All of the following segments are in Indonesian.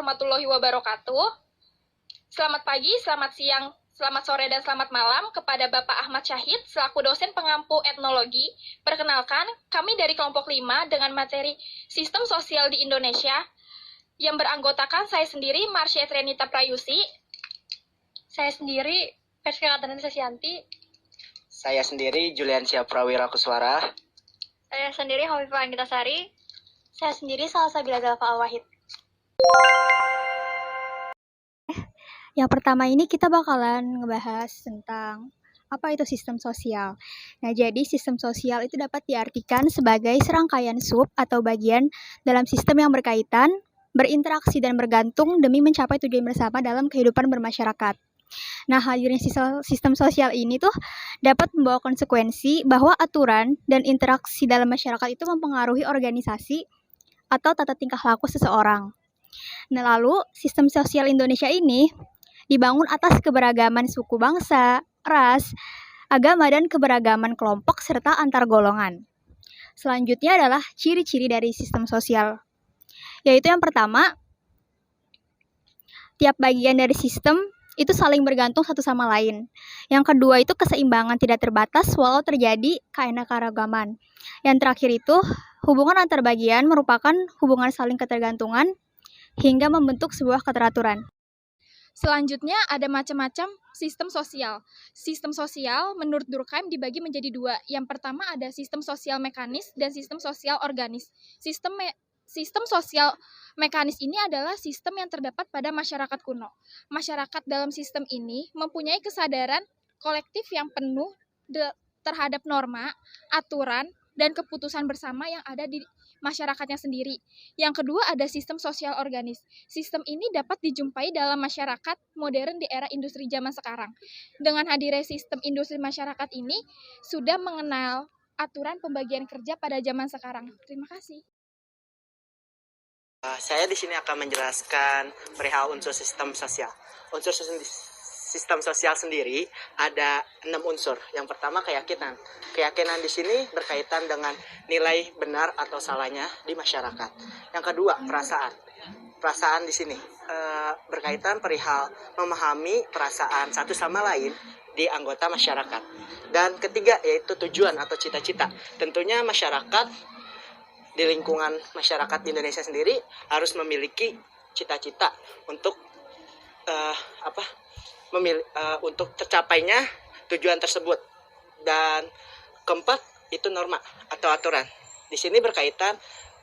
warahmatullahi wabarakatuh. Selamat pagi, selamat siang, selamat sore, dan selamat malam kepada Bapak Ahmad Syahid selaku dosen pengampu etnologi. Perkenalkan, kami dari kelompok 5 dengan materi Sistem Sosial di Indonesia yang beranggotakan saya sendiri, Marsha Trenita Prayusi. Saya sendiri, Perska Katanisa Syanti. Saya sendiri, Juliansyah Prawira Kuswara. Saya sendiri, Hovifah Anggitasari. Saya sendiri, Salsabila Zalfa Al-Wahid. Yang pertama ini kita bakalan ngebahas tentang apa itu sistem sosial. Nah, jadi sistem sosial itu dapat diartikan sebagai serangkaian sub atau bagian dalam sistem yang berkaitan, berinteraksi dan bergantung demi mencapai tujuan bersama dalam kehidupan bermasyarakat. Nah, hadirnya sistem sosial ini tuh dapat membawa konsekuensi bahwa aturan dan interaksi dalam masyarakat itu mempengaruhi organisasi atau tata tingkah laku seseorang. Nah, lalu sistem sosial Indonesia ini dibangun atas keberagaman suku bangsa, ras, agama, dan keberagaman kelompok serta antar golongan. Selanjutnya adalah ciri-ciri dari sistem sosial, yaitu yang pertama, tiap bagian dari sistem itu saling bergantung satu sama lain. Yang kedua itu keseimbangan tidak terbatas walau terjadi keanekaragaman. Yang terakhir itu hubungan antar bagian merupakan hubungan saling ketergantungan hingga membentuk sebuah keteraturan. Selanjutnya ada macam-macam sistem sosial. Sistem sosial menurut Durkheim dibagi menjadi dua. Yang pertama ada sistem sosial mekanis dan sistem sosial organis. Sistem sosial mekanis ini adalah sistem yang terdapat pada masyarakat kuno. Masyarakat dalam sistem ini mempunyai kesadaran kolektif yang penuh terhadap norma, aturan, dan keputusan bersama yang ada di masyarakatnya sendiri. Yang kedua ada sistem sosial organis. Sistem ini dapat dijumpai dalam masyarakat modern di era industri zaman sekarang. Dengan hadirnya sistem industri masyarakat ini sudah mengenal aturan pembagian kerja pada zaman sekarang. Terima kasih. Saya di sini akan menjelaskan perihal unsur sistem sosial. Unsur sistem sosial sendiri ada 6 unsur. Yang pertama keyakinan. Keyakinan di sini berkaitan dengan nilai benar atau salahnya di masyarakat. Yang kedua perasaan. Perasaan di sini berkaitan perihal memahami perasaan satu sama lain di anggota masyarakat. Dan ketiga yaitu tujuan atau cita-cita. Tentunya masyarakat di lingkungan masyarakat di Indonesia sendiri harus memiliki cita-cita untuk untuk tercapainya tujuan tersebut. Dan keempat itu norma atau aturan. Di sini berkaitan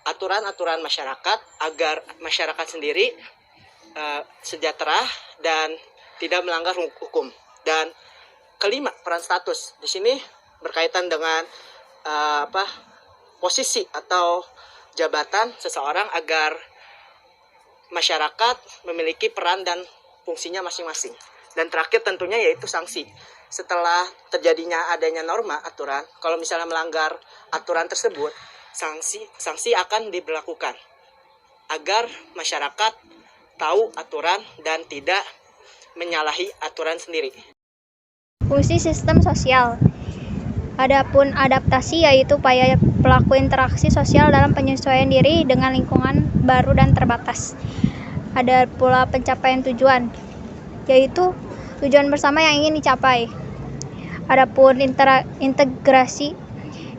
aturan-aturan masyarakat agar masyarakat sendiri sejahtera dan tidak melanggar hukum. Dan kelima peran status. Di sini berkaitan dengan posisi atau jabatan seseorang agar masyarakat memiliki peran dan fungsinya masing-masing. Dan terakhir tentunya yaitu sanksi. Setelah terjadinya adanya norma aturan, kalau misalnya melanggar aturan tersebut, sanksi akan diberlakukan agar masyarakat tahu aturan dan tidak menyalahi aturan sendiri. Fungsi sistem sosial. Adapun adaptasi yaitu upaya pelaku interaksi sosial dalam penyesuaian diri dengan lingkungan baru dan terbatas. Ada pula pencapaian tujuan, yaitu tujuan bersama yang ingin dicapai. Adapun integrasi,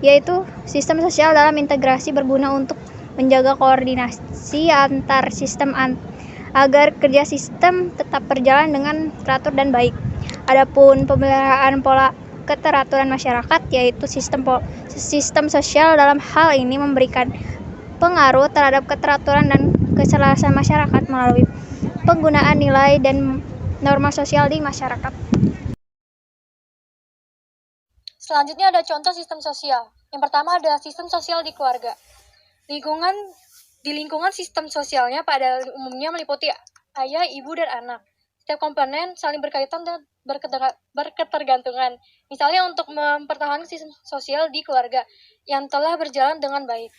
yaitu sistem sosial dalam integrasi berguna untuk menjaga koordinasi antar sistem agar kerja sistem tetap berjalan dengan teratur dan baik. Adapun pemeliharaan pola keteraturan masyarakat, yaitu sistem sosial dalam hal ini memberikan pengaruh terhadap keteraturan dan keselarasan masyarakat melalui penggunaan nilai dan norma sosial di masyarakat. Selanjutnya ada contoh sistem sosial. Yang pertama ada sistem sosial di keluarga. Di lingkungan sistem sosialnya pada umumnya meliputi ayah, ibu, dan anak. Setiap komponen saling berkaitan dan berketergantungan. Misalnya untuk mempertahankan sistem sosial di keluarga yang telah berjalan dengan baik.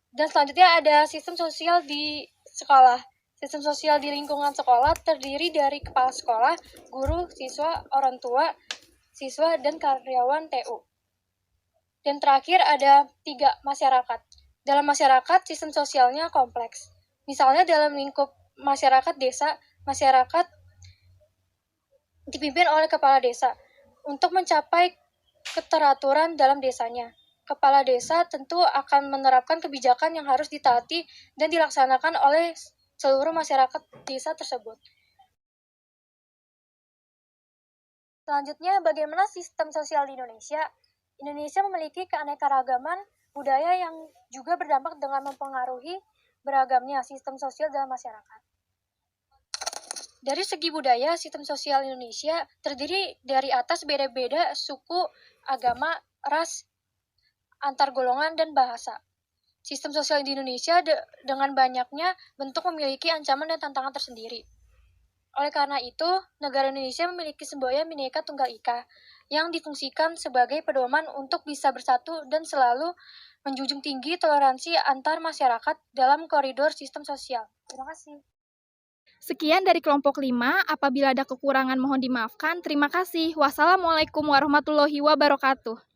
Dan selanjutnya ada sistem sosial di sekolah. Sistem sosial di lingkungan sekolah terdiri dari kepala sekolah, guru, siswa, orang tua, siswa, dan karyawan TU. Dan terakhir ada 3, masyarakat. Dalam masyarakat, sistem sosialnya kompleks. Misalnya dalam lingkup masyarakat desa, masyarakat dipimpin oleh kepala desa untuk mencapai keteraturan dalam desanya. Kepala desa tentu akan menerapkan kebijakan yang harus ditaati dan dilaksanakan oleh seluruh masyarakat desa tersebut. Selanjutnya, bagaimana sistem sosial di Indonesia? Indonesia memiliki keanekaragaman budaya yang juga berdampak dengan mempengaruhi beragamnya sistem sosial dalam masyarakat. Dari segi budaya, sistem sosial Indonesia terdiri dari atas beda-beda suku, agama, ras, antar golongan, dan bahasa. Sistem sosial di Indonesia dengan banyaknya bentuk memiliki ancaman dan tantangan tersendiri. Oleh karena itu, negara Indonesia memiliki semboyan Bhinneka Tunggal Ika yang difungsikan sebagai pedoman untuk bisa bersatu dan selalu menjunjung tinggi toleransi antar masyarakat dalam koridor sistem sosial. Terima kasih. Sekian dari kelompok 5. Apabila ada kekurangan mohon dimaafkan. Terima kasih. Wassalamualaikum warahmatullahi wabarakatuh.